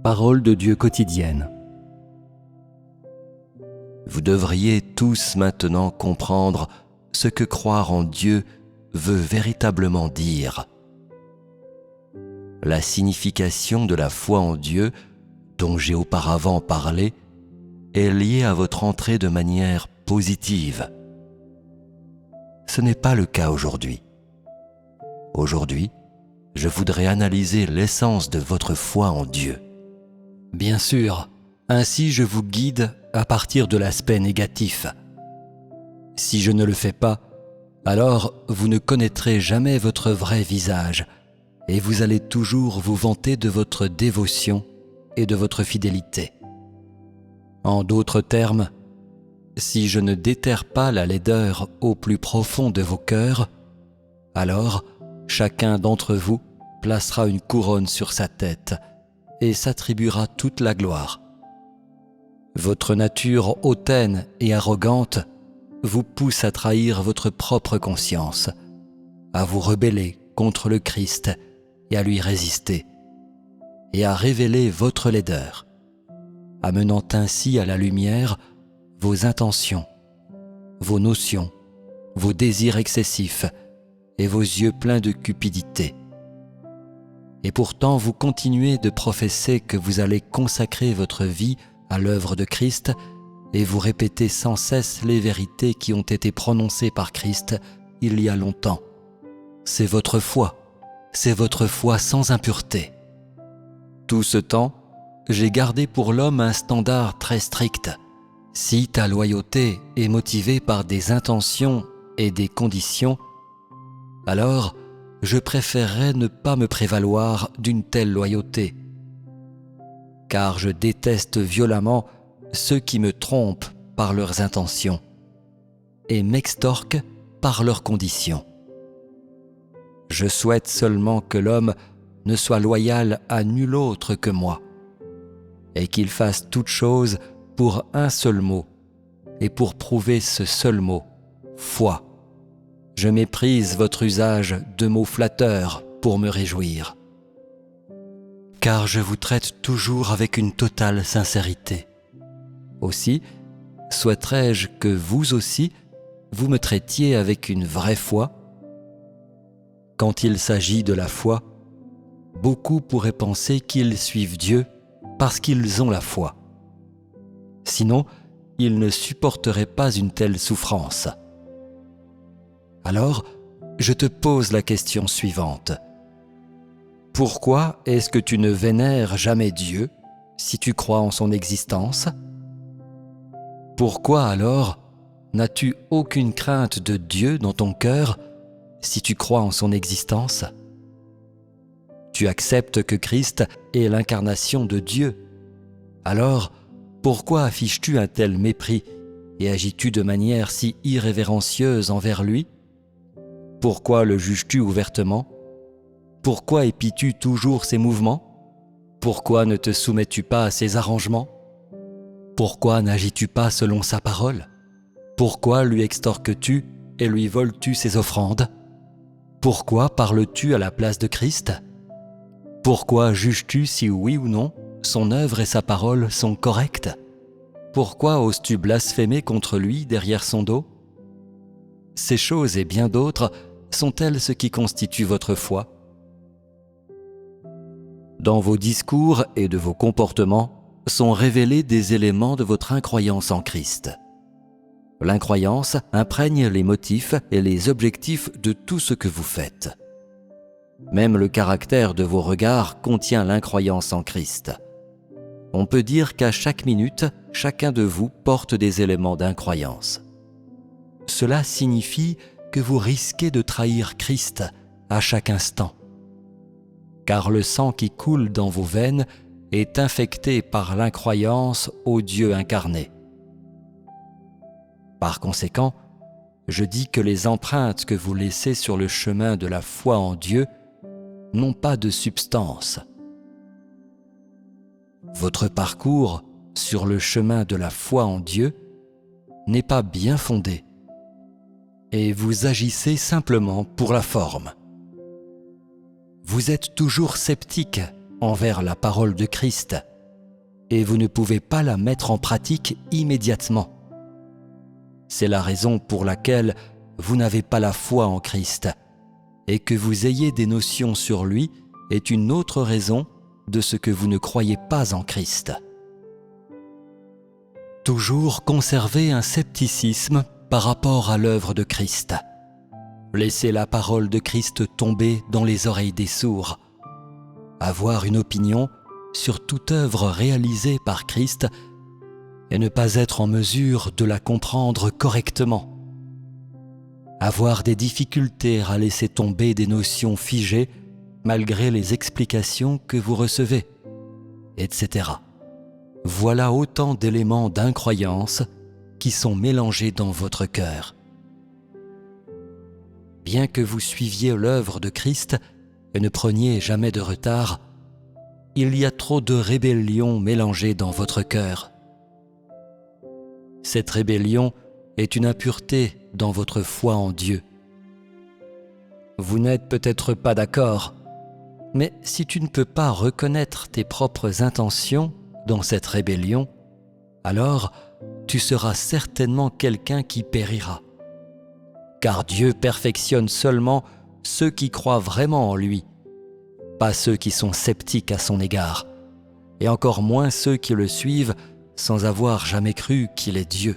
Parole de Dieu quotidienne. Vous devriez tous maintenant comprendre ce que croire en Dieu veut véritablement dire. La signification de la foi en Dieu, dont j'ai auparavant parlé, est liée à votre entrée de manière positive. Ce n'est pas le cas aujourd'hui. Aujourd'hui, je voudrais analyser l'essence de votre foi en Dieu. Bien sûr, ainsi je vous guide à partir de l'aspect négatif. Si je ne le fais pas, alors vous ne connaîtrez jamais votre vrai visage et vous allez toujours vous vanter de votre dévotion et de votre fidélité. En d'autres termes, si je ne déterre pas la laideur au plus profond de vos cœurs, alors chacun d'entre vous placera une couronne sur sa tête et s'attribuera toute la gloire. Votre nature hautaine et arrogante vous pousse à trahir votre propre conscience, à vous rebeller contre le Christ et à lui résister, et à révéler votre laideur, amenant ainsi à la lumière vos intentions, vos notions, vos désirs excessifs et vos yeux pleins de cupidité. Et pourtant vous continuez de professer que vous allez consacrer votre vie à l'œuvre de Christ et vous répétez sans cesse les vérités qui ont été prononcées par Christ il y a longtemps. C'est votre foi sans impureté. Tout ce temps, j'ai gardé pour l'homme un standard très strict. Si ta loyauté est motivée par des intentions et des conditions, alors je préférerais ne pas me prévaloir d'une telle loyauté, car je déteste violemment ceux qui me trompent par leurs intentions et m'extorquent par leurs conditions. Je souhaite seulement que l'homme ne soit loyal à nul autre que moi, et qu'il fasse toute chose pour un seul mot, et pour prouver ce seul mot, foi. Je méprise votre usage de mots flatteurs pour me réjouir, car je vous traite toujours avec une totale sincérité. Aussi, souhaiterais-je que vous aussi, vous me traitiez avec une vraie foi. Quand il s'agit de la foi, beaucoup pourraient penser qu'ils suivent Dieu parce qu'ils ont la foi. Sinon, ils ne supporteraient pas une telle souffrance. Alors, je te pose la question suivante. Pourquoi est-ce que tu ne vénères jamais Dieu si tu crois en son existence? Pourquoi alors n'as-tu aucune crainte de Dieu dans ton cœur si tu crois en son existence? Tu acceptes que Christ est l'incarnation de Dieu. Alors, pourquoi affiches-tu un tel mépris et agis-tu de manière si irrévérencieuse envers lui? Pourquoi le juges-tu ouvertement? Pourquoi épies-tu toujours ses mouvements? Pourquoi ne te soumets-tu pas à ses arrangements? Pourquoi n'agis-tu pas selon sa parole? Pourquoi lui extorques-tu et lui voles-tu ses offrandes? Pourquoi parles-tu à la place de Christ? Pourquoi juges-tu si oui ou non son œuvre et sa parole sont correctes? Pourquoi oses-tu blasphémer contre lui derrière son dos? Ces choses et bien d'autres sont-elles ce qui constitue votre foi? Dans vos discours et de vos comportements sont révélés des éléments de votre incroyance en Christ. L'incroyance imprègne les motifs et les objectifs de tout ce que vous faites. Même le caractère de vos regards contient l'incroyance en Christ. On peut dire qu'à chaque minute, chacun de vous porte des éléments d'incroyance. Cela signifie que vous risquez de trahir Christ à chaque instant, car le sang qui coule dans vos veines est infecté par l'incroyance au Dieu incarné. Par conséquent, je dis que les empreintes que vous laissez sur le chemin de la foi en Dieu n'ont pas de substance. Votre parcours sur le chemin de la foi en Dieu n'est pas bien fondé et vous agissez simplement pour la forme. Vous êtes toujours sceptique envers la parole de Christ, et vous ne pouvez pas la mettre en pratique immédiatement. C'est la raison pour laquelle vous n'avez pas la foi en Christ, et que vous ayez des notions sur lui est une autre raison de ce que vous ne croyez pas en Christ. Toujours conserver un scepticisme par rapport à l'œuvre de Christ. Laissez la parole de Christ tomber dans les oreilles des sourds. Avoir une opinion sur toute œuvre réalisée par Christ et ne pas être en mesure de la comprendre correctement. Avoir des difficultés à laisser tomber des notions figées malgré les explications que vous recevez, etc. Voilà autant d'éléments d'incroyance qui sont mélangés dans votre cœur. Bien que vous suiviez l'œuvre de Christ et ne preniez jamais de retard, il y a trop de rébellion mélangée dans votre cœur. Cette rébellion est une impureté dans votre foi en Dieu. Vous n'êtes peut-être pas d'accord, mais si tu ne peux pas reconnaître tes propres intentions dans cette rébellion, alors tu seras certainement quelqu'un qui périra. Car Dieu perfectionne seulement ceux qui croient vraiment en lui, pas ceux qui sont sceptiques à son égard, et encore moins ceux qui le suivent sans avoir jamais cru qu'il est Dieu.